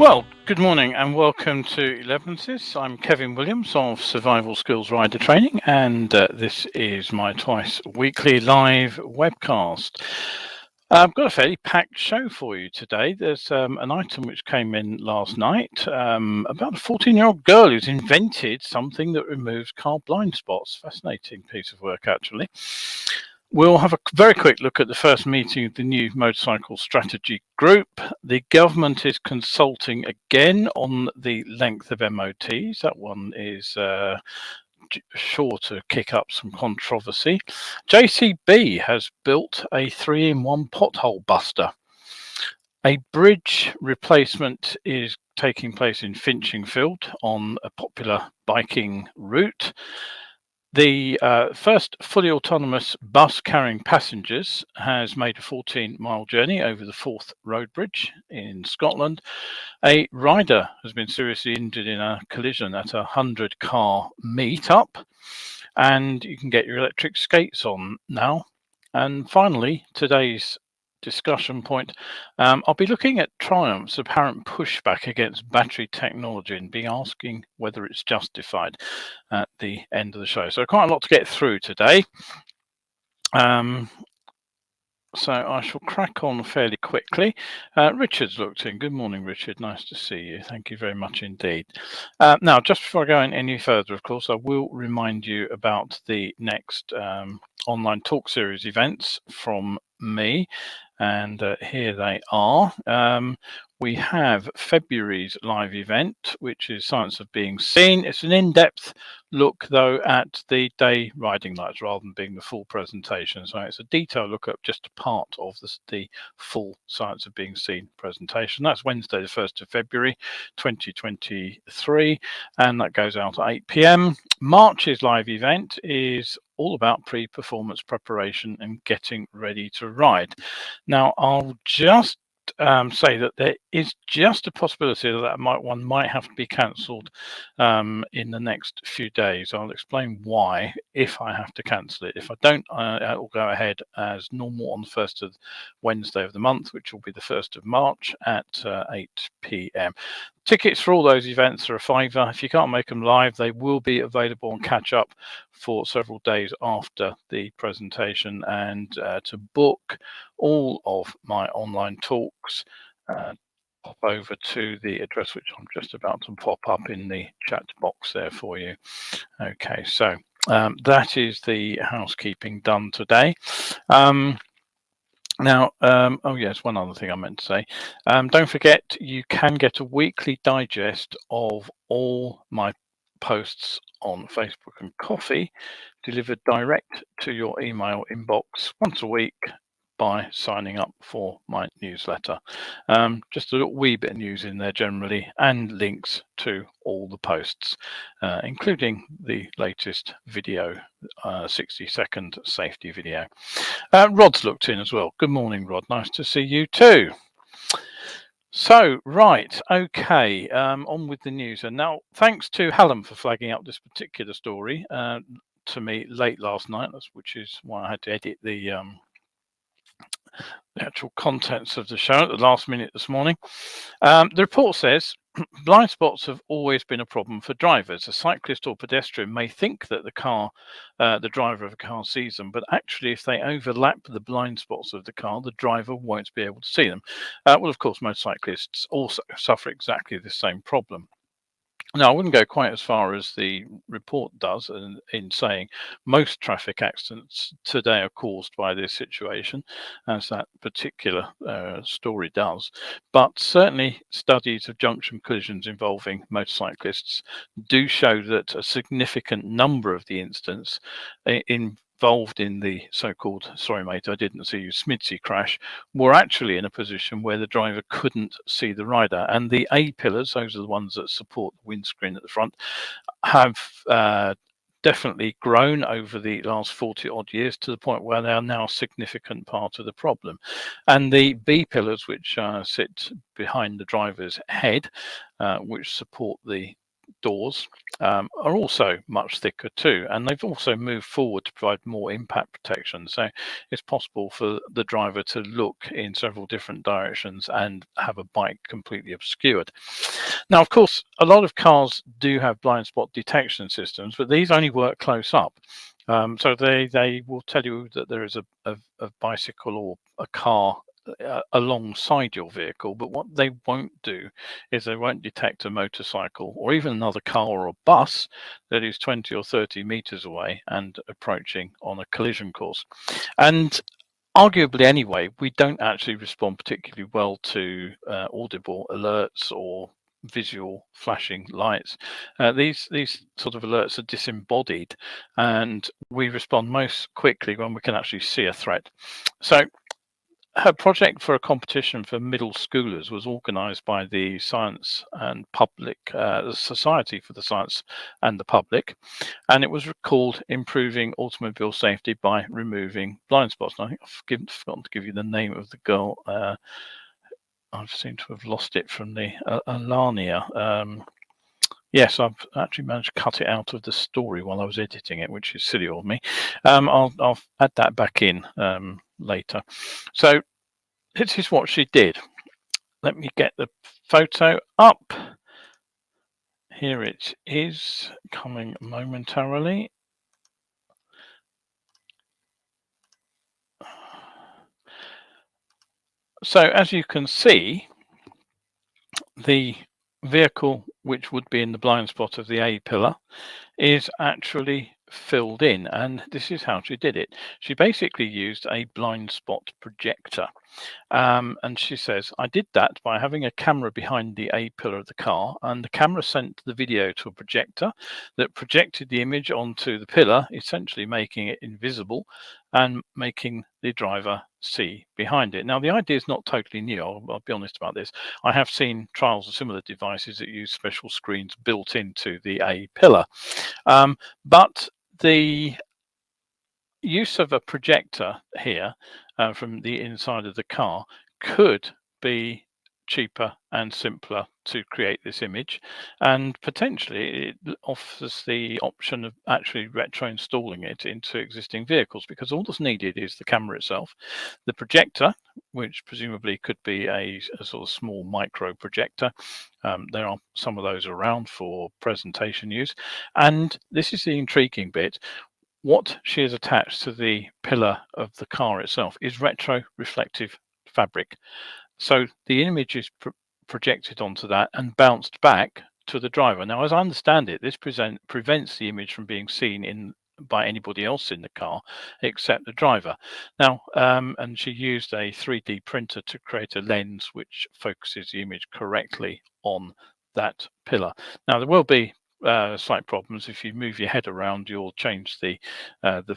Well, good morning and welcome to ELEVENSES. I'm Kevin Williams of Survival Skills Rider Training, and this is my twice weekly live webcast. I've got a fairly packed show for you today. There's an item which came in last night about a 14-year-old girl who's invented something that removes car blind spots. Fascinating piece of work, actually. We'll have a very quick look at the first meeting of the new motorcycle strategy group. The government is consulting again on the length of MOTs. That one is sure to kick up some controversy. JCB has built a 3-in-1 pothole buster. A bridge replacement is taking place in Finchingfield on a popular biking route. The first fully autonomous bus carrying passengers has made a 14-mile journey over the Forth Road Bridge in Scotland. A rider has been seriously injured in a collision at a 100-car meet-up, and you can get your electric skates on now. And finally, today's discussion point, I'll be looking at Triumph's apparent pushback against battery technology and be asking whether it's justified at the end of the show. So quite a lot to get through today. So I shall crack on fairly quickly. Richard's looked in. Good morning, Richard. Nice to see you. Thank you very much indeed. Now, just before I go any further, of course, I will remind you about the next online talk series events from me. And here they are. We have February's live event, which is Science of Being Seen. It's an in-depth look, though, at the day riding lights rather than being the full presentation. So it's a detailed look at just a part of the full Science of Being Seen presentation. That's Wednesday, the 1st of February, 2023, and that goes out at 8 p.m. March's live event is all about pre-performance preparation and getting ready to ride. Now, I'll just say that there is just a possibility that one might have to be cancelled in the next few days. I'll explain why if I have to cancel it. If I don't, it will go ahead as normal on the first of Wednesday of the month, which will be the 1st of March at 8 p.m. Tickets for all those events are a £5. If you can't make them live, they will be available and catch up for several days after the presentation. And to book all of my online talks, pop over to the address which I'm just about to pop up in the chat box there for you. Okay, so that is the housekeeping done today. Now, oh yes, one other thing I meant to say. Don't forget, you can get a weekly digest of all my posts on Facebook and Coffee delivered direct to your email inbox once a week by signing up for my newsletter. Just a little wee bit of news in there generally, and links to all the posts, including the latest video, 60-second safety video. Rod's looked in as well. Good morning, Rod. Nice to see you too. So, right, okay, on with the news. And now, thanks to Hallam for flagging up this particular story to me late last night, which is why I had to edit the actual contents of the show at the last minute this morning. The report says blind spots have always been a problem for drivers. A cyclist or pedestrian may think that the driver of a car sees them, but actually if they overlap the blind spots of the car, the driver won't be able to see them. Well, of course, motorcyclists also suffer exactly the same problem. Now, I wouldn't go quite as far as the report does in saying most traffic accidents today are caused by this situation, as that particular story does. But certainly studies of junction collisions involving motorcyclists do show that a significant number of the incidents involved in the so-called, sorry mate, I didn't see you, Smidsy crash, were actually in a position where the driver couldn't see the rider. And the A pillars, those are the ones that support the windscreen at the front, have definitely grown over the last 40 odd years to the point where they are now a significant part of the problem. And the B pillars, which sit behind the driver's head, which support the doors are also much thicker too, and they've also moved forward to provide more impact protection. So it's possible for the driver to look in several different directions and have a bike completely obscured. Now, of course, a lot of cars do have blind spot detection systems, but these only work close up. So they will tell you that there is a bicycle or a car alongside your vehicle, but what they won't do is they won't detect a motorcycle or even another car or a bus that is 20 or 30 meters away and approaching on a collision course. And arguably anyway, we don't actually respond particularly well to audible alerts or visual flashing lights. These sort of alerts are disembodied, and we respond most quickly when we can actually see a threat. So her project for a competition for middle schoolers was organised by the Science and Public Society for the Science and the Public, and it was called "Improving Automobile Safety by Removing Blind Spots." And I think I've forgotten to give you the name of the girl. I seem to have lost it from the Alania. Yes, I've actually managed to cut it out of the story while I was editing it, which is silly of me. I'll add that back in later. So this is what she did. Let me get the photo up. Here it is, coming momentarily. So as you can see, the vehicle which would be in the blind spot of the A pillar is actually filled in, and this is how she did it. She basically used a blind spot projector. And she says, I did that by having a camera behind the A pillar of the car, and the camera sent the video to a projector that projected the image onto the pillar, essentially making it invisible and making the driver see behind it. Now, the idea is not totally new. I'll be honest about this. I have seen trials of similar devices that use special screens built into the A pillar. But the use of a projector here from the inside of the car could be cheaper and simpler to create this image, and potentially it offers the option of actually retro installing it into existing vehicles, because all that's needed is the camera itself, the projector, which presumably could be a sort of small micro projector. There are some of those around for presentation use, and this is the intriguing bit. What she has attached to the pillar of the car itself is retro reflective fabric. So the image is projected onto that and bounced back to the driver. Now, as I understand it, this prevents the image from being seen by anybody else in the car except the driver. Now, and she used a 3D printer to create a lens which focuses the image correctly on that pillar. Now, there will be slight problems. If you move your head around, you'll change the sort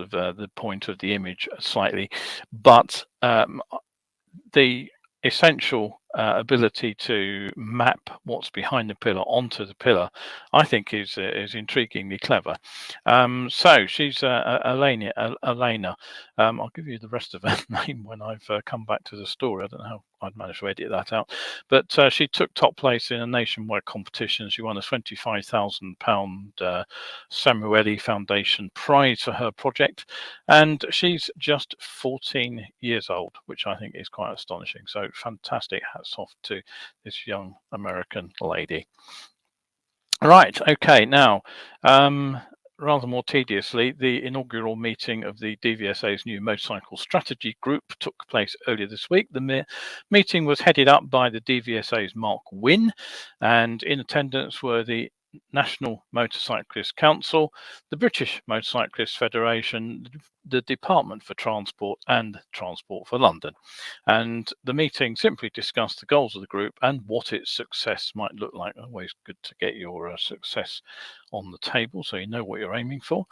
of the point of the image slightly, but the essential ability to map what's behind the pillar onto the pillar, I think, is intriguingly clever. So she's Elena. I'll give you the rest of her name when I've come back to the story. I don't know how I'd managed to edit that out, but she took top place in a nationwide competition. She won a £25,000 Samueli Foundation prize for her project, and she's just 14 years old, which I think is quite astonishing. So fantastic. Hats off to this young American lady. Right, okay, now, rather more tediously, the inaugural meeting of the DVSA's new motorcycle strategy group took place earlier this week. The meeting was headed up by the DVSA's Mark Wynne, and in attendance were the National Motorcyclist Council, the British Motorcyclist Federation, the Department for Transport, and Transport for London. And the meeting simply discussed the goals of the group and what its success might look like. Always good to get your success on the table so you know what you're aiming for.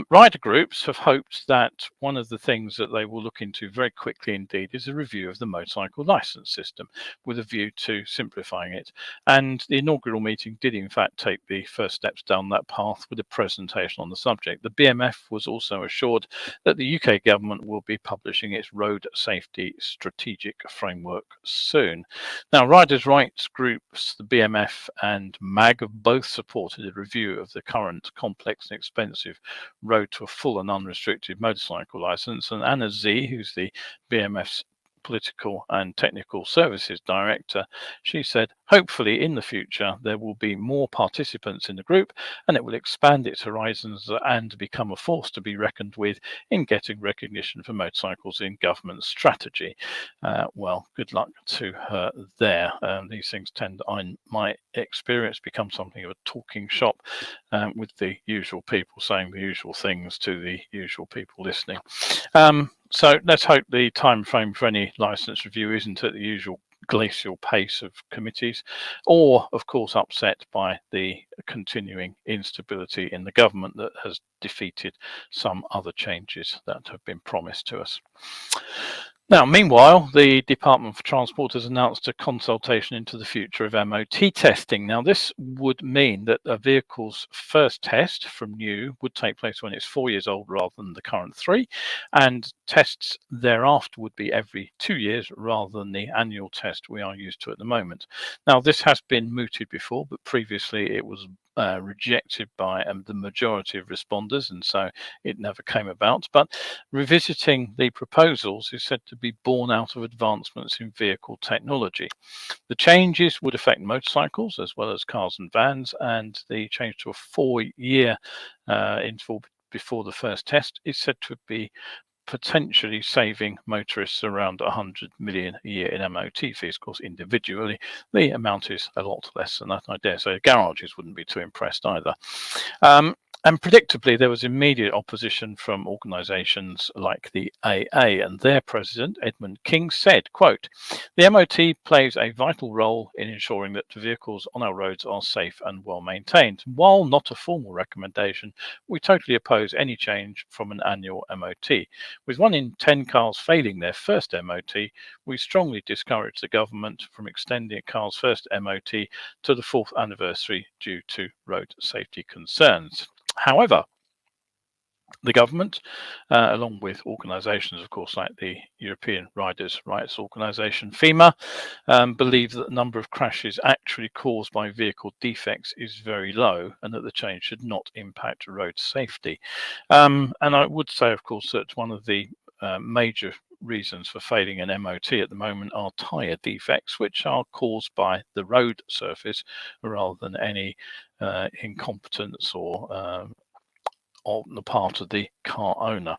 Rider groups have hoped that one of the things that they will look into very quickly indeed is a review of the motorcycle license system with a view to simplifying it. And the inaugural meeting did in fact take the first steps down that path with a presentation on the subject. The BMF was also assured that the UK government will be publishing its road safety strategic framework soon. Now, riders' rights groups, the BMF and MAG, have both supported a review of the current complex and expensive road to a full and unrestricted motorcycle license. And Anna Z, who's the BMF's Political and Technical Services Director, she said, hopefully in the future there will be more participants in the group and it will expand its horizons and become a force to be reckoned with in getting recognition for motorcycles in government strategy. Well, good luck to her there. These things tend, in my experience, become something of a talking shop with the usual people saying the usual things to the usual people listening. So let's hope the time frame for any license review isn't at the usual glacial pace of committees, or of course upset by the continuing instability in the government that has defeated some other changes that have been promised to us. Now, meanwhile, the Department for Transport has announced a consultation into the future of MOT testing. Now, this would mean that a vehicle's first test from new would take place when it's 4 years old rather than the current 3, and tests thereafter would be every 2 years rather than the annual test we are used to at the moment. Now, this has been mooted before, but previously it was rejected by the majority of responders, and so it never came about. But revisiting the proposals is said to be born out of advancements in vehicle technology. The changes would affect motorcycles as well as cars and vans, and the change to a 4-year interval before the first test is said to be potentially saving motorists around 100 million a year in MOT fees. Of course, individually, the amount is a lot less than that, I dare say. Garages wouldn't be too impressed either. And predictably, there was immediate opposition from organisations like the AA, and their president, Edmund King, said, quote, "The MOT plays a vital role in ensuring that vehicles on our roads are safe and well maintained. While not a formal recommendation, we totally oppose any change from an annual MOT. With 1 in 10 cars failing their first MOT, we strongly discourage the government from extending a car's first MOT to the 4th anniversary due to road safety concerns." However, the government, along with organisations, of course, like the European Riders' Rights Organisation, FEMA, believe that the number of crashes actually caused by vehicle defects is very low and that the change should not impact road safety. And I would say, of course, that one of the major reasons for failing an MOT at the moment are tyre defects, which are caused by the road surface rather than any incompetence or on the part of the car owner.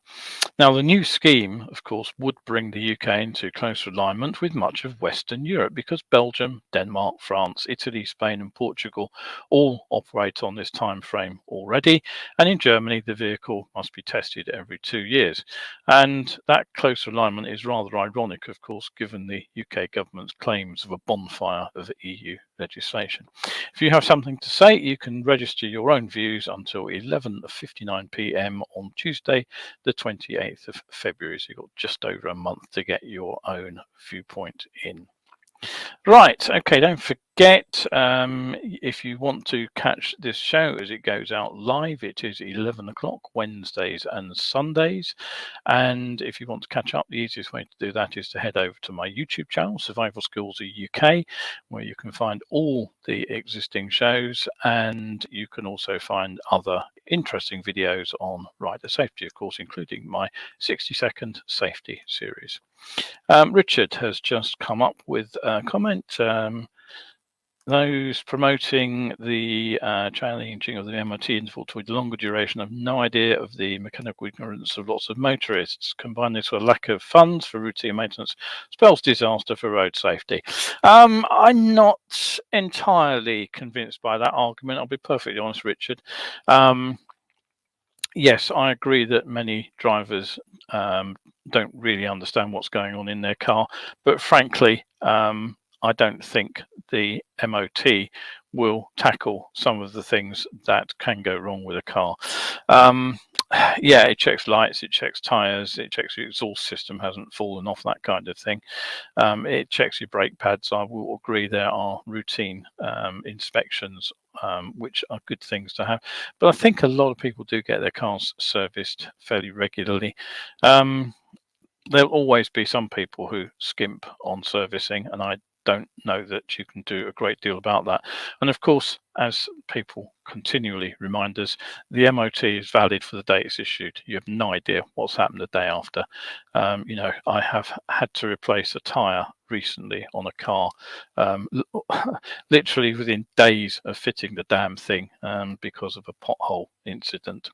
Now, the new scheme, of course, would bring the UK into closer alignment with much of Western Europe, because Belgium, Denmark, France, Italy, Spain and Portugal all operate on this time frame already. And in Germany, the vehicle must be tested every 2 years. And that closer alignment is rather ironic, of course, given the UK government's claims of a bonfire of EU legislation. If you have something to say, you can register your own views until 11:59 p.m. on Tuesday, the 28th of February. So you've got just over a month to get your own viewpoint in. Right, okay, don't forget, if you want to catch this show as it goes out live, it is 11 o'clock Wednesdays and Sundays. And if you want to catch up, the easiest way to do that is to head over to my YouTube channel, Survival Skills UK, where you can find all the existing shows, and you can also find other interesting videos on rider safety, of course, including my 60-second safety series. Richard has just come up with a comment. Those promoting the challenging of the MOT interval to a longer duration have no idea of the mechanical ignorance of lots of motorists. Combine this with a lack of funds for routine maintenance spells disaster for road safety. I'm not entirely convinced by that argument. I'll be perfectly honest, Richard. Yes, I agree that many drivers don't really understand what's going on in their car, but frankly, I don't think the MOT will tackle some of the things that can go wrong with a car. Yeah, it checks lights, it checks tires, it checks your exhaust system hasn't fallen off, that kind of thing. It checks your brake pads. I will agree there are routine inspections, which are good things to have. But I think a lot of people do get their cars serviced fairly regularly. There'll always be some people who skimp on servicing, and I don't know that you can do a great deal about that. And of course, as people continually remind us, the MOT is valid for the day it's issued. You have no idea what's happened the day after. You know, I have had to replace a tyre recently on a car, literally within days of fitting the damn thing, because of a pothole incident.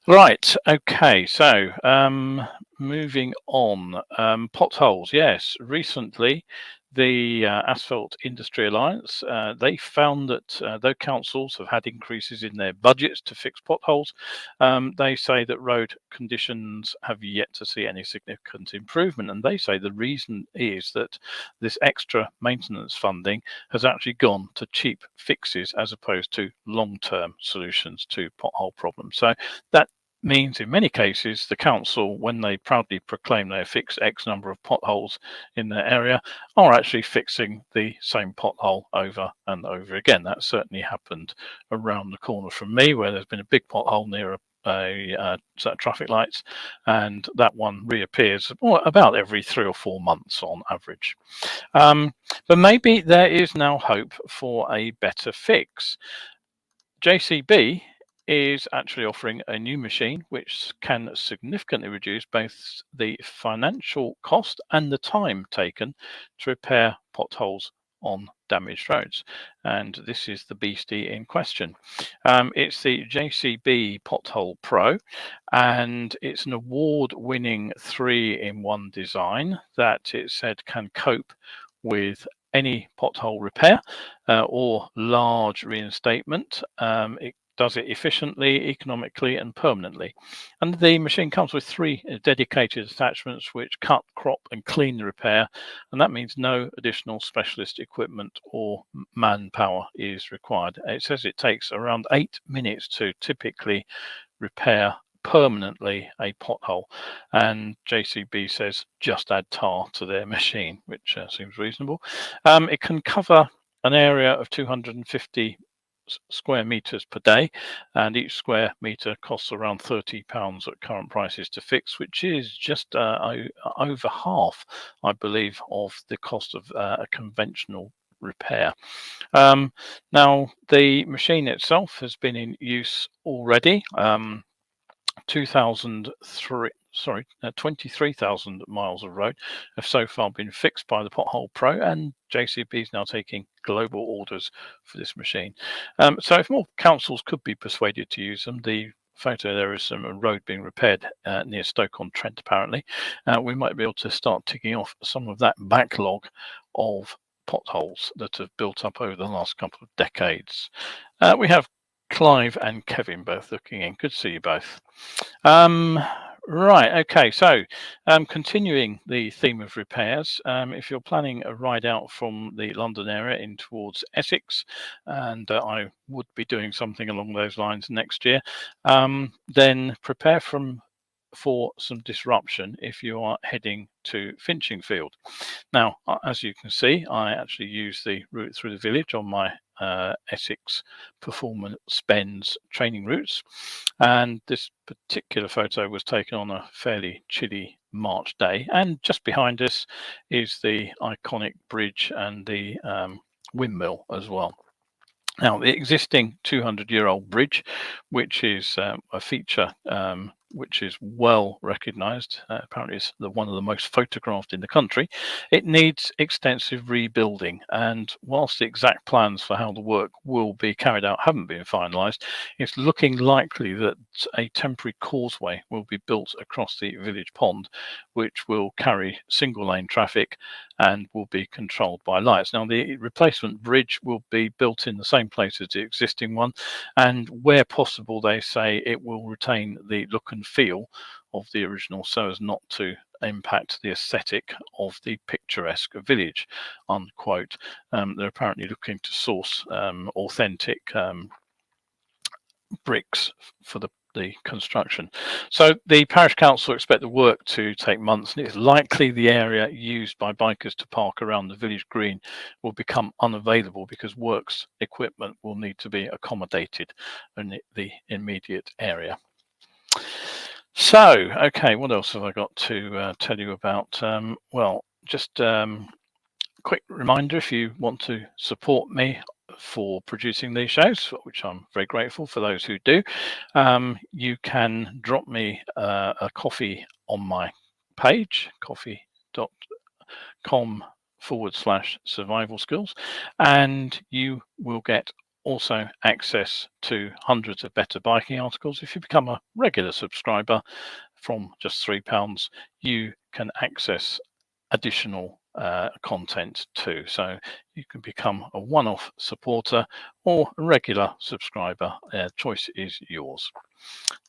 Right, okay, so moving on, potholes. Yes, recently the Asphalt Industry Alliance, they found that though councils have had increases in their budgets to fix potholes, they say that road conditions have yet to see any significant improvement. And they say the reason is that this extra maintenance funding has actually gone to cheap fixes as opposed to long-term solutions to pothole problems. So that means in many cases the council, when they proudly proclaim they have fixed X number of potholes in their area, are actually fixing the same pothole over and over again. That certainly happened around the corner from me, where there's been a big pothole near a set of traffic lights, and that one reappears about every 3 or 4 months on average. But maybe there is now hope for a better fix. JCB is actually offering a new machine which can significantly reduce both the financial cost and the time taken to repair potholes on damaged roads. And this is the beastie in question. It's the JCB Pothole Pro, and it's an award-winning 3-in-1 design that it said can cope with any pothole repair or large reinstatement. It does it efficiently, economically, and permanently. And the machine comes with 3 dedicated attachments which cut, crop, and clean the repair. And that means no additional specialist equipment or manpower is required. It says it takes around 8 minutes to typically repair permanently a pothole, and JCB says just add tar to their machine, which seems reasonable. It can cover an area of 250 square meters per day, and each square meter costs around £30 at current prices to fix, which is just over half, I believe, of the cost of a conventional repair. Now, the machine itself has been in use already. 23,000 miles of road have so far been fixed by the Pothole Pro, and JCB is now taking global orders for this machine. So if more councils could be persuaded to use them, the photo there is some road being repaired near Stoke-on-Trent apparently, we might be able to start ticking off some of that backlog of potholes that have built up over the last couple of decades. We have Clive and Kevin both looking in. Good to see you both. Right, okay, so continuing the theme of repairs, if you're planning a ride out from the London area in towards Essex, and I would be doing something along those lines next year, then prepare for some disruption if you are heading to Finchingfield. Now, as you can see, I actually use the route through the village on my Essex Performance Benz training routes, and this particular photo was taken on a fairly chilly March day, and just behind us is the iconic bridge and the windmill as well. Now, the existing 200-year-old bridge, which is a feature which is well recognised, apparently it's one of the most photographed in the country, it needs extensive rebuilding. And whilst the exact plans for how the work will be carried out haven't been finalised, it's looking likely that a temporary causeway will be built across the village pond, which will carry single-lane traffic and will be controlled by lights. Now, the replacement bridge will be built in the same place as the existing one, and where possible, they say it will retain the look and feel of the original so as not to impact the aesthetic of the picturesque village, unquote. They're apparently looking to source authentic bricks for the construction. So the parish council expect the work to take months, and it's likely the area used by bikers to park around the village green will become unavailable because works equipment will need to be accommodated in the immediate area. So, okay, what else have I got to tell you about? Well, just quick reminder, if you want to support me for producing these shows, which I'm very grateful for those who do, you can drop me a coffee on my page, coffee.com/survival skills, and you will get also access to hundreds of better biking articles. If you become a regular subscriber from just £3, you can access additional content too. So you can become a one-off supporter or a regular subscriber. Choice is yours.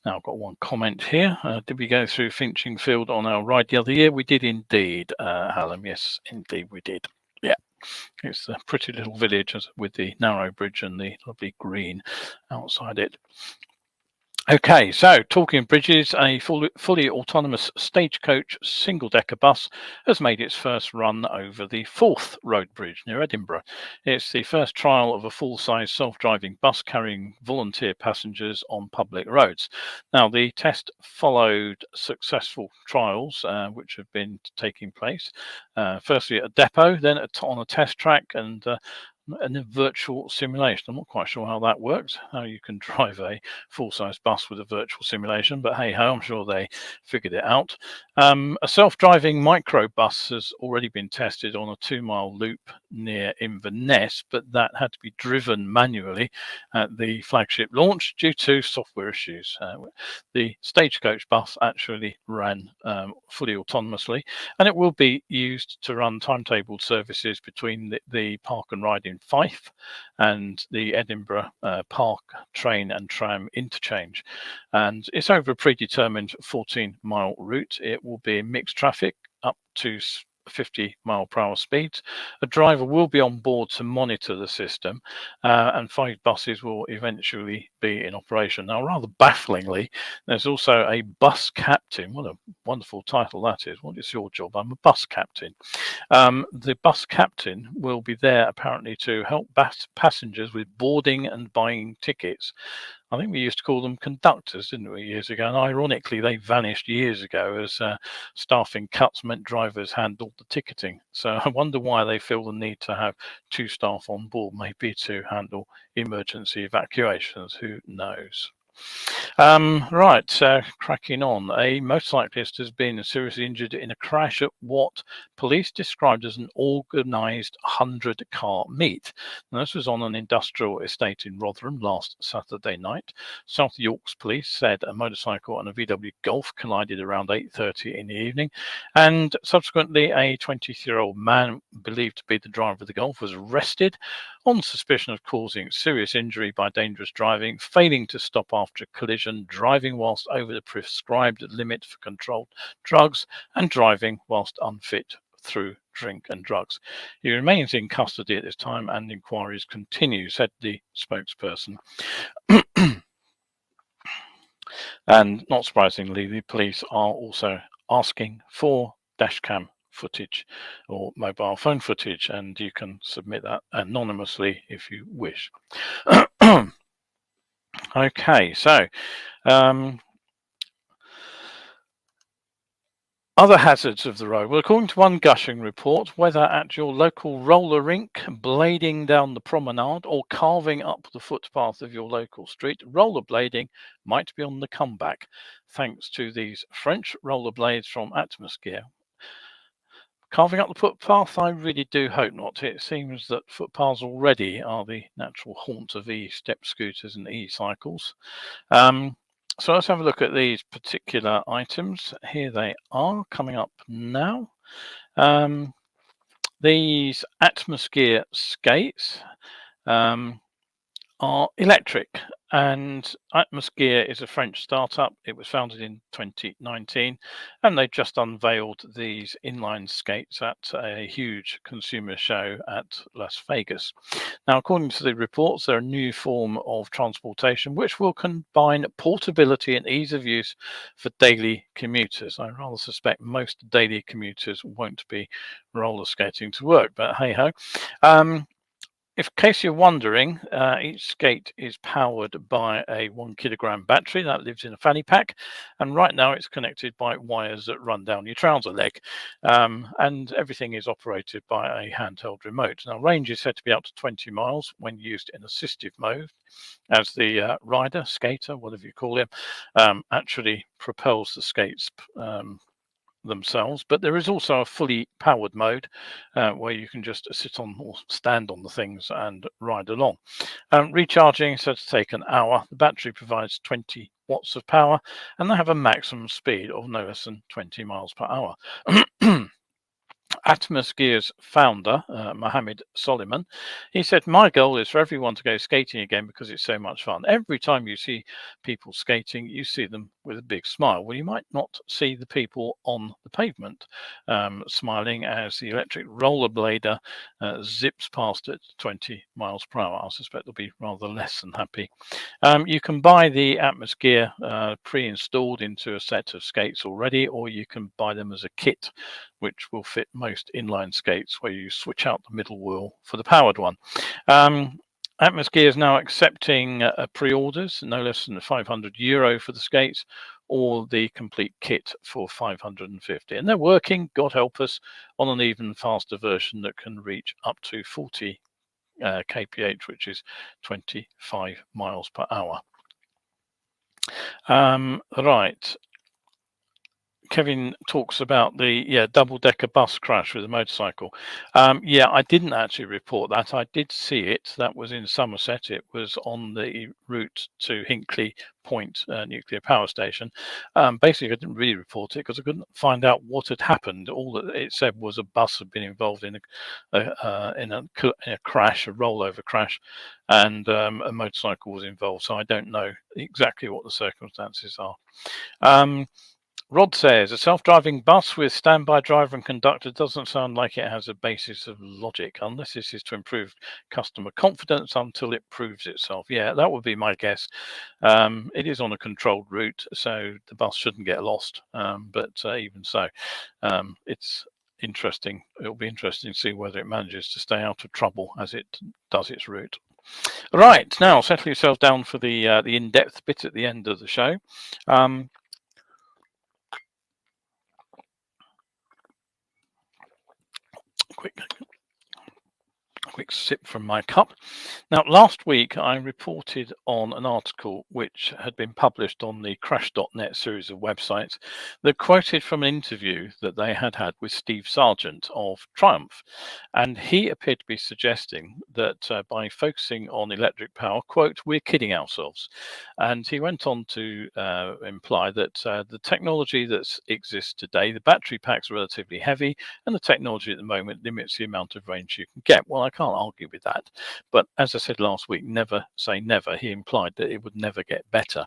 Now I've got one comment here. Did we go through Finchingfield on our ride the other year? We did indeed, Hallam. Yes, indeed we did. Yeah, it's a pretty little village with the narrow bridge and the lovely green outside it. Okay, so talking of bridges, a fully autonomous stagecoach single-decker bus has made its first run over the Forth Road Bridge near Edinburgh. It's the first trial of a full-size self-driving bus carrying volunteer passengers on public roads. Now, the test followed successful trials which have been taking place, firstly at a depot, then on a test track, and a virtual simulation. I'm not quite sure how that works, how you can drive a full-size bus with a virtual simulation, but hey ho, I'm sure they figured it out. A self-driving microbus has already been tested on a 2-mile loop near Inverness, but that had to be driven manually at the flagship launch due to software issues. The stagecoach bus actually ran fully autonomously, and it will be used to run timetabled services between the park and ride in Fife and the Edinburgh Park train and tram interchange. And it's over a predetermined 14-mile route. It will be mixed traffic up to 50-mile-per-hour speeds. A driver will be on board to monitor the system, and 5 buses will eventually be in operation. Now, rather bafflingly, there's also a bus captain. What a wonderful title that is. What is your job? I'm a bus captain. The bus captain will be there apparently to help passengers with boarding and buying tickets. I think we used to call them conductors, didn't we, years ago? And ironically, they vanished years ago as staffing cuts meant drivers handled the ticketing. So I wonder why they feel the need to have 2 staff on board, maybe to handle emergency evacuations. Who knows? Right, cracking on. A motorcyclist has been seriously injured in a crash at what police described as an organised 100-car meet. Now, this was on an industrial estate in Rotherham last Saturday night. South York's police said a motorcycle and a VW Golf collided around 8:30 in the evening, and subsequently a 23-year-old man believed to be the driver of the Golf was arrested on suspicion of causing serious injury by dangerous driving, failing to stop after a collision, driving whilst over the prescribed limit for controlled drugs, and driving whilst unfit through drink and drugs. He remains in custody at this time and inquiries continue, said the spokesperson. And not surprisingly, the police are also asking for dashcam footage or mobile phone footage, and you can submit that anonymously if you wish. Okay, so other hazards of the road. Well, according to one gushing report, whether at your local roller rink, blading down the promenade, or carving up the footpath of your local street, rollerblading might be on the comeback, thanks to these French rollerblades from Atmosphere. Carving up the footpath, I really do hope not. It seems that footpaths already are the natural haunt of e-step scooters and e-cycles. So let's have a look at these particular items. Here they are coming up now. These Atmosphere skates are electric. And Atmosphere is a French startup. It was founded in 2019, and they just unveiled these inline skates at a huge consumer show at Las Vegas. Now, according to the reports, they're a new form of transportation which will combine portability and ease of use for daily commuters. I rather suspect most daily commuters won't be roller skating to work, but hey ho. In case you're wondering, each skate is powered by a 1 kilogram battery that lives in a fanny pack, and right now it's connected by wires that run down your trouser leg, and everything is operated by a handheld remote. Now, range is said to be up to 20 miles when used in assistive mode, as the rider, skater, whatever you call him, actually propels the skates themselves. But there is also a fully powered mode where you can just sit on or stand on the things and ride along. Recharging is said to take an hour. The battery provides 20 watts of power, and they have a maximum speed of no less than 20 miles per hour. Atmosphere's founder, Mohammed Soliman, he said, "My goal is for everyone to go skating again because it's so much fun. Every time you see people skating, you see them with a big smile. Well, you might not see the people on the pavement smiling as the electric rollerblader zips past at 20 miles per hour. I suspect they'll be rather less than happy." You can buy the Atmosphere pre-installed into a set of skates already, or you can buy them as a kit, which will fit most inline skates, where you switch out the middle wheel for the powered one. Atmosphere is now accepting pre-orders, no less than €500 for the skates, or the complete kit for 550. And they're working, God help us, on an even faster version that can reach up to 40 kph, which is 25 miles per hour. Right. Kevin talks about the double-decker bus crash with a motorcycle. I didn't actually report that. I did see it. That was in Somerset. It was on the route to Hinkley Point nuclear power station. Basically, I didn't really report it because I couldn't find out what had happened. All that it said was a bus had been involved in a crash, a rollover crash, and a motorcycle was involved. So I don't know exactly what the circumstances are. Rod says, a self-driving bus with standby driver and conductor doesn't sound like it has a basis of logic, unless this is to improve customer confidence until it proves itself. Yeah, that would be my guess. It is on a controlled route, so the bus shouldn't get lost. But even so, it's interesting. It'll be interesting to see whether it manages to stay out of trouble as it does its route. Right, now settle yourself down for the in-depth bit at the end of the show. Quick sip from my cup. Now, last week I reported on an article which had been published on the Crash.net series of websites that quoted from an interview that they had with Steve Sargent of Triumph. And he appeared to be suggesting that by focusing on electric power, quote, we're kidding ourselves. And he went on to imply that the technology that exists today, the battery packs are relatively heavy, and the technology at the moment limits the amount of range you can get. Well, I can't argue with that. But as I said last week, never say never. He implied that it would never get better.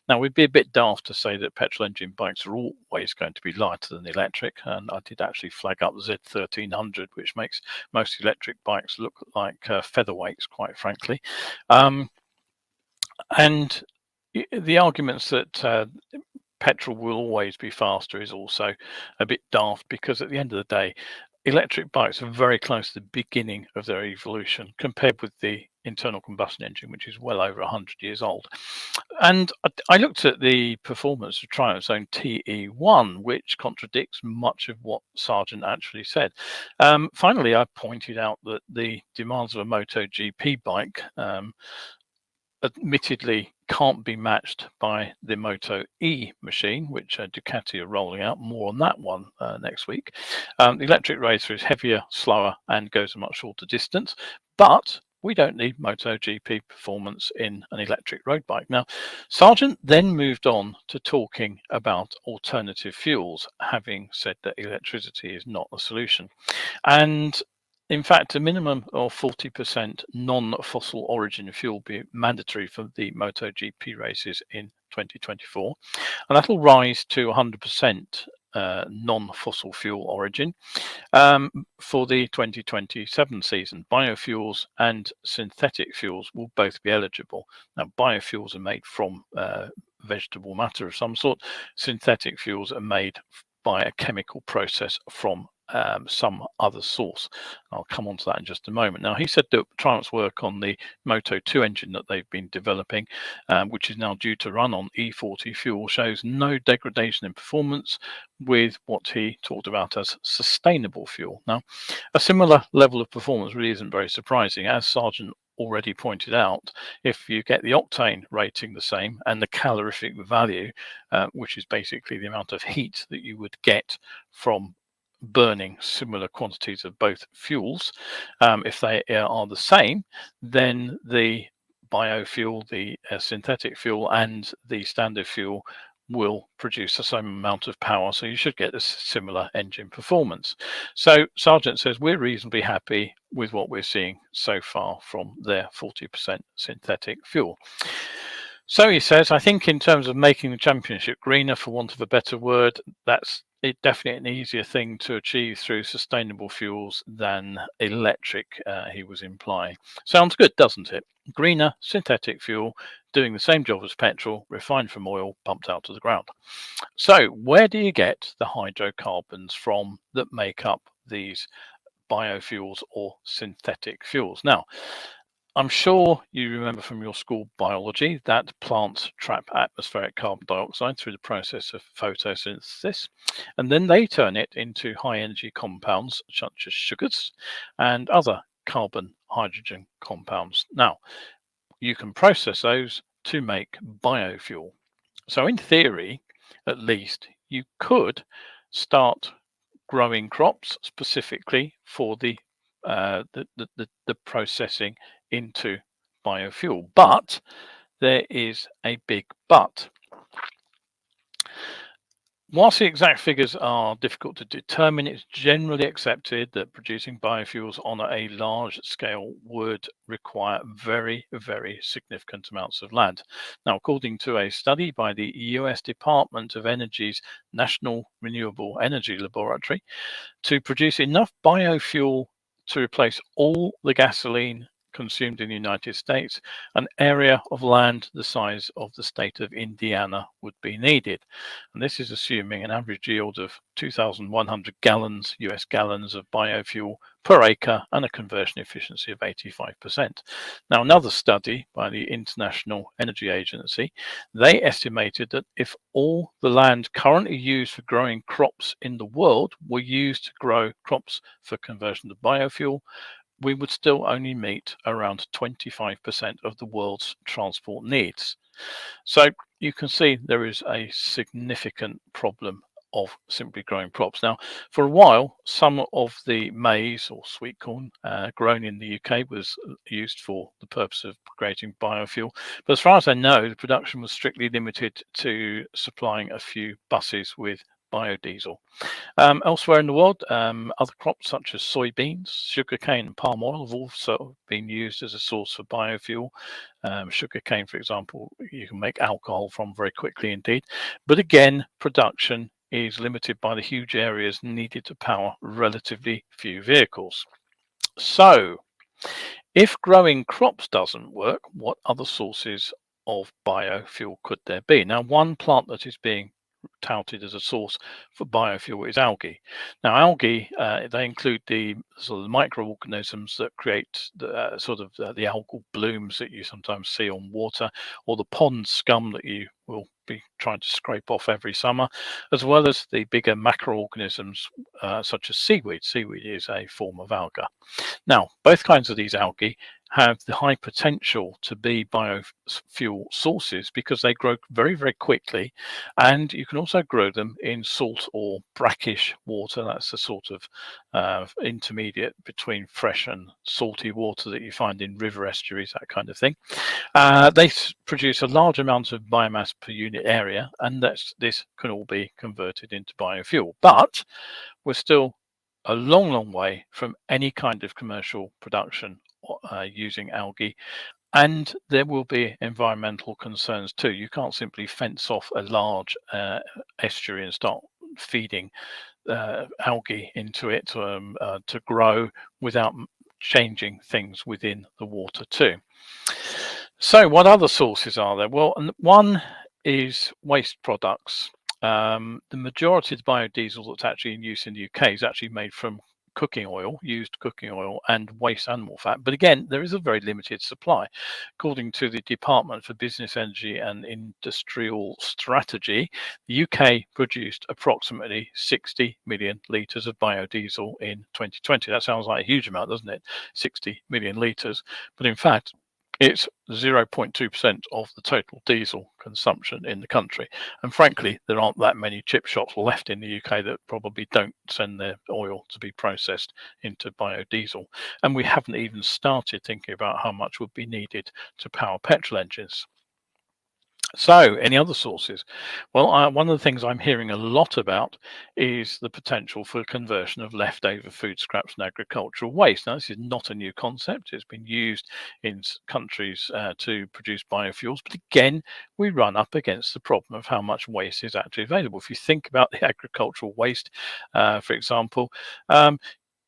Now, we'd be a bit daft to say that petrol engine bikes are always going to be lighter than electric. And I did actually flag up the Z1300, which makes most electric bikes look like featherweights, quite frankly. And the arguments that petrol will always be faster is also a bit daft, because at the end of the day, electric bikes are very close to the beginning of their evolution compared with the internal combustion engine, which is well over 100 years old. And I looked at the performance of Triumph's own TE1, which contradicts much of what Sargent actually said. Finally, I pointed out that the demands of a MotoGP bike admittedly can't be matched by the Moto E machine, which Ducati are rolling out. More on that one next week. The electric racer is heavier, slower, and goes a much shorter distance, but we don't need MotoGP performance in an electric road bike. Now, Sargent then moved on to talking about alternative fuels, having said that electricity is not a solution. And In fact, a minimum of 40% non-fossil origin fuel will be mandatory for the MotoGP races in 2024, and that'll rise to 100% non-fossil fuel origin for the 2027 season. Biofuels and synthetic fuels will both be eligible. Now, biofuels are made from vegetable matter of some sort. Synthetic fuels are made by a chemical process from some other source. I'll come on to that in just a moment. Now, he said that Triumph's work on the Moto 2 engine that they've been developing, which is now due to run on E40 fuel, shows no degradation in performance with what he talked about as sustainable fuel. Now, a similar level of performance really isn't very surprising. As Sargent already pointed out, if you get the octane rating the same and the calorific value, which is basically the amount of heat that you would get from burning similar quantities of both fuels, if they are the same, then the biofuel, the synthetic fuel, and the standard fuel will produce the same amount of power, so you should get a similar engine performance. So Sargent says we're reasonably happy with what we're seeing so far from their 40% synthetic fuel. So he says, I think in terms of making the championship greener, for want of a better word, that's definitely an easier thing to achieve through sustainable fuels than electric, he was implying. Sounds good, doesn't it? Greener synthetic fuel doing the same job as petrol, refined from oil, pumped out to the ground. So where do you get the hydrocarbons from that make up these biofuels or synthetic fuels? Now, I'm sure you remember from your school biology that plants trap atmospheric carbon dioxide through the process of photosynthesis, and then they turn it into high energy compounds such as sugars and other carbon hydrogen compounds. Now, you can process those to make biofuel. So in theory, at least, you could start growing crops specifically for the processing into biofuel. But there is a big but. Whilst the exact figures are difficult to determine, it's generally accepted that producing biofuels on a large scale would require very, very significant amounts of land. Now, according to a study by the US Department of Energy's National Renewable Energy Laboratory, to produce enough biofuel to replace all the gasoline consumed in the United States, an area of land the size of the state of Indiana would be needed. And this is assuming an average yield of 2,100 gallons, US gallons of biofuel per acre and a conversion efficiency of 85%. Now, another study by the International Energy Agency, they estimated that if all the land currently used for growing crops in the world were used to grow crops for conversion to biofuel, we would still only meet around 25% of the world's transport needs. So you can see there is a significant problem of simply growing crops. Now, for a while, some of the maize or sweet corn grown in the UK was used for the purpose of creating biofuel. But as far as I know, the production was strictly limited to supplying a few buses with biodiesel. Elsewhere in the world, other crops such as soybeans, sugarcane, and palm oil have also been used as a source for biofuel. Sugarcane, for example, you can make alcohol from very quickly indeed. But again, production is limited by the huge areas needed to power relatively few vehicles. So, if growing crops doesn't work, what other sources of biofuel could there be? Now, one plant that is being touted as a source for biofuel is algae. Now, algae, they include the sort of microorganisms that create the the algal blooms that you sometimes see on water, or the pond scum that you will be trying to scrape off every summer, as well as the bigger macroorganisms such as seaweed. Seaweed is a form of alga. Now, both kinds of these algae have the high potential to be biofuel sources because they grow very, very quickly, and you can also grow them in salt or brackish water. That's the sort of intermediate between fresh and salty water that you find in river estuaries, that kind of thing. They produce a large amount of biomass per unit area, and this can all be converted into biofuel. But we're still a long way from any kind of commercial production using algae. And there will be environmental concerns too. You can't simply fence off a large estuary and start feeding algae into it to grow without changing things within the water too. So what other sources are there? Well, one is waste products. The majority of the biodiesel that's actually in use in the UK is actually made from cooking oil, used cooking oil, and waste animal fat. But again, there is a very limited supply. According to the Department for Business, Energy and Industrial Strategy, the UK produced approximately 60 million litres of biodiesel in 2020. That sounds like a huge amount, doesn't it? 60 million litres. But in fact, it's 0.2% of the total diesel consumption in the country. And frankly, there aren't that many chip shops left in the UK that probably don't send their oil to be processed into biodiesel. And we haven't even started thinking about how much would be needed to power petrol engines. So, any other sources? Well, one of the things I'm hearing a lot about is the potential for conversion of leftover food scraps and agricultural waste. Now, this is not a new concept. It's been used in countries to produce biofuels. But again, we run up against the problem of how much waste is actually available. If you think about the agricultural waste, for example,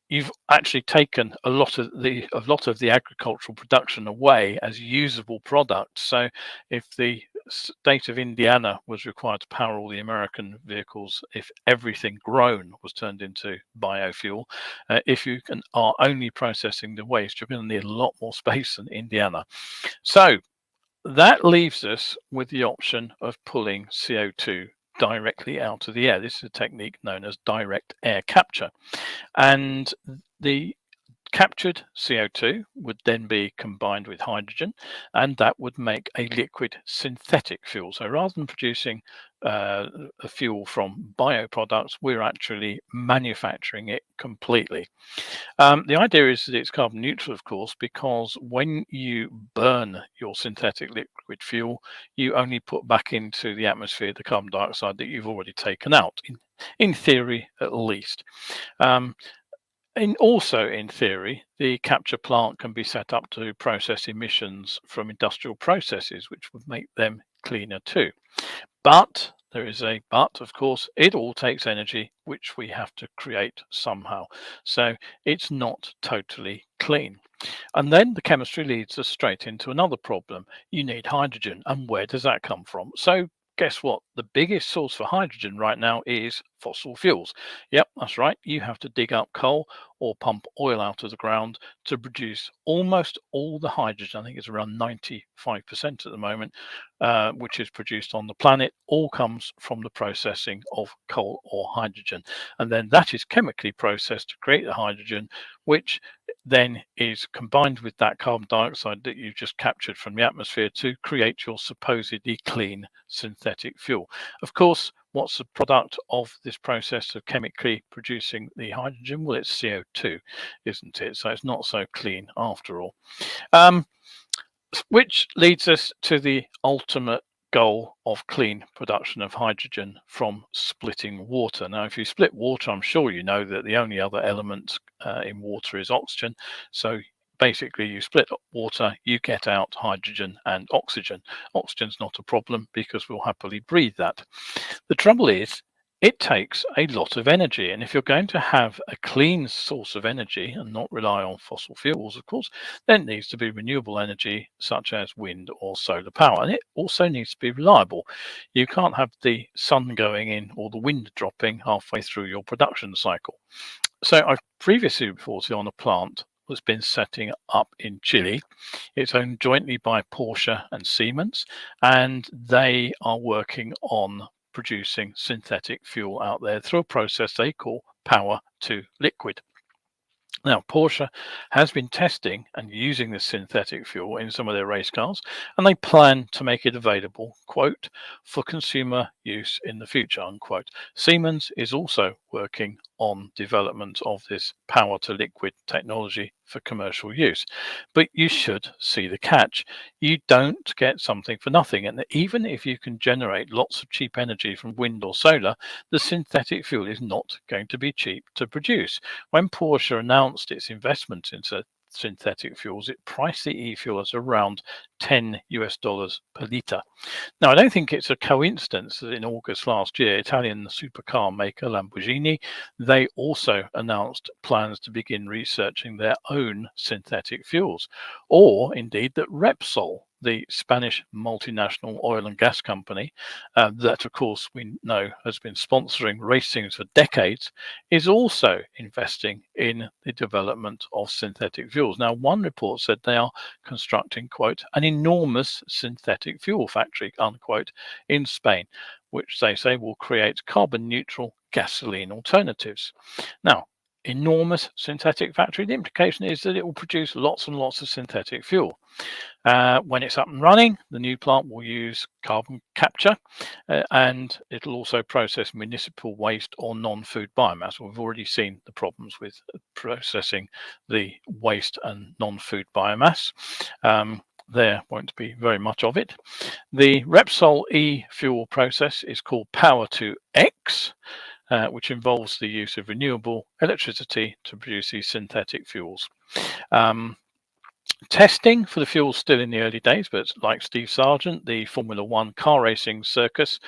you've actually taken a lot of the agricultural production away as usable products. So if the state of Indiana was required to power all the American vehicles, if everything grown was turned into biofuel, if you are only processing the waste, you're going to need a lot more space than Indiana. So that leaves us with the option of pulling CO2 directly out of the air. This is a technique known as direct air capture. And the captured CO2 would then be combined with hydrogen, and that would make a liquid synthetic fuel. So rather than producing a fuel from bioproducts, we're actually manufacturing it completely. The idea is that it's carbon neutral, of course, because when you burn your synthetic liquid fuel, you only put back into the atmosphere the carbon dioxide that you've already taken out, in theory at least. And also, in theory, the capture plant can be set up to process emissions from industrial processes, which would make them cleaner too. But there is a but, of course, it all takes energy, which we have to create somehow. So it's not totally clean. And then the chemistry leads us straight into another problem. You need hydrogen. And where does that come from? So guess what? The biggest source for hydrogen right now is fossil fuels. Yep, that's right. You have to dig up coal or pump oil out of the ground to produce almost all the hydrogen. I think it's around 95% at the moment, which is produced on the planet, all comes from the processing of coal or hydrogen. And then that is chemically processed to create the hydrogen, which then is combined with that carbon dioxide that you've just captured from the atmosphere to create your supposedly clean synthetic fuel. Of course, what's the product of this process of chemically producing the hydrogen? Well, it's CO2, isn't it? So it's not so clean after all. Which leads us to the ultimate goal of clean production of hydrogen from splitting water. Now, if you split water, I'm sure you know that the only other element in water is oxygen. So basically, you split water, you get out hydrogen and oxygen. Oxygen's not a problem because we'll happily breathe that. The trouble is, it takes a lot of energy. And if you're going to have a clean source of energy and not rely on fossil fuels, of course, then it needs to be renewable energy such as wind or solar power. And it also needs to be reliable. You can't have the sun going in or the wind dropping halfway through your production cycle. So I've previously reported on a plant that's been setting up in Chile. It's owned jointly by Porsche and Siemens, and they are working on producing synthetic fuel out there through a process they call power to liquid. Now, Porsche has been testing and using this synthetic fuel in some of their race cars, and they plan to make it available, quote, for consumer use in the future, unquote. Siemens is also working on development of this power to liquid technology for commercial use. But you should see the catch. You don't get something for nothing. And even if you can generate lots of cheap energy from wind or solar, the synthetic fuel is not going to be cheap to produce. When Porsche announced its investment into synthetic fuels, it priced the e-fuel at around $10 per litre. Now, I don't think it's a coincidence that in August last year, Italian supercar maker Lamborghini, they also announced plans to begin researching their own synthetic fuels, or indeed that Repsol, the Spanish multinational oil and gas company that, of course, we know has been sponsoring racings for decades, is also investing in the development of synthetic fuels. Now, one report said they are constructing, quote, an enormous synthetic fuel factory, unquote, in Spain, which they say will create carbon neutral gasoline alternatives. Now, enormous synthetic factory, the implication is that it will produce lots and lots of synthetic fuel. When it's up and running, the new plant will use carbon capture and it'll also process municipal waste or non-food biomass. We've already seen the problems with processing the waste and non-food biomass. There won't be very much of it. The Repsol e-fuel process is called Power to X, which involves the use of renewable electricity to produce these synthetic fuels. Testing for the fuel still in the early days, but like Steve Sargent, the Formula One car racing circus,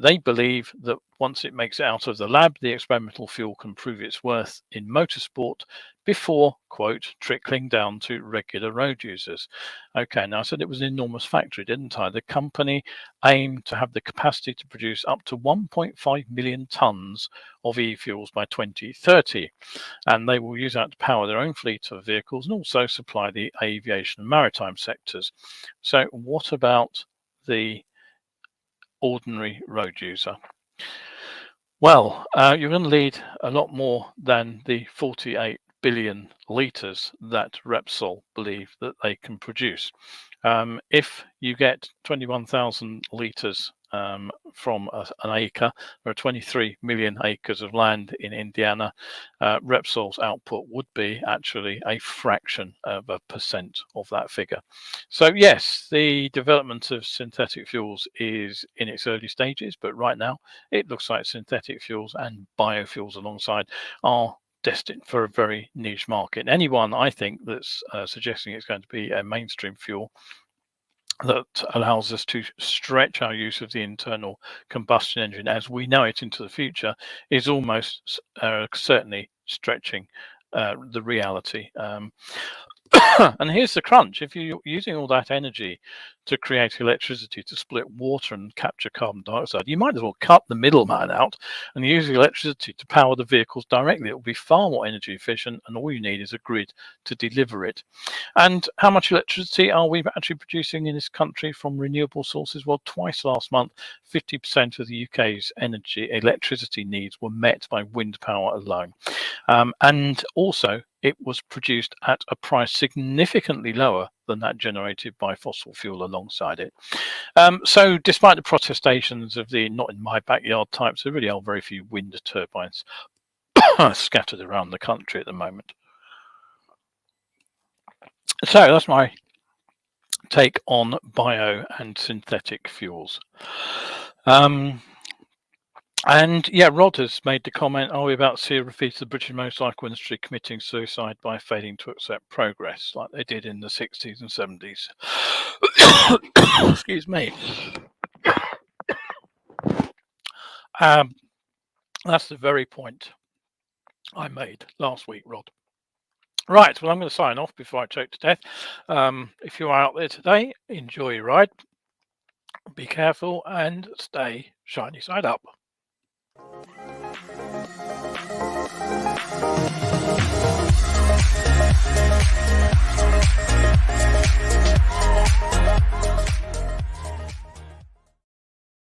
they believe that once it makes it out of the lab, the experimental fuel can prove its worth in motorsport before, quote, trickling down to regular road users. Okay, now I said it was an enormous factory, didn't I? The company aimed to have the capacity to produce up to 1.5 million tons of e-fuels by 2030. And they will use that to power their own fleet of vehicles and also supply the aviation and maritime sectors. So what about the ordinary road user? Well, you're going to need a lot more than the 48 billion litres that Repsol believe that they can produce. If you get 21,000 litres from an acre, there are 23 million acres of land in Indiana. Repsol's output would be actually a fraction of a percent of that figure. So yes, the development of synthetic fuels is in its early stages, but right now it looks like synthetic fuels and biofuels alongside are destined for a very niche market. Anyone, I think, that's suggesting it's going to be a mainstream fuel that allows us to stretch our use of the internal combustion engine as we know it into the future is almost certainly stretching the reality. And here's the crunch. If you're using all that energy to create electricity to split water and capture carbon dioxide, you might as well cut the middleman out and use the electricity to power the vehicles directly. It will be far more energy efficient, and all you need is a grid to deliver it. And how much electricity are we actually producing in this country from renewable sources? Well, twice last month, 50% of the UK's electricity needs were met by wind power alone. And also, it was produced at a price significantly lower than that generated by fossil fuel alongside it. So despite the protestations of the not in my backyard types, there really are very few wind turbines scattered around the country at the moment. So that's my take on bio and synthetic fuels. And yeah, Rod has made the comment, are we about to see a repeat of the British motorcycle industry committing suicide by failing to accept progress like they did in the 60s and 70s? Excuse me. That's the very point I made last week, Rod. Right, well, I'm going to sign off before I choke to death. If you are out there today, enjoy your ride, be careful and stay shiny side up.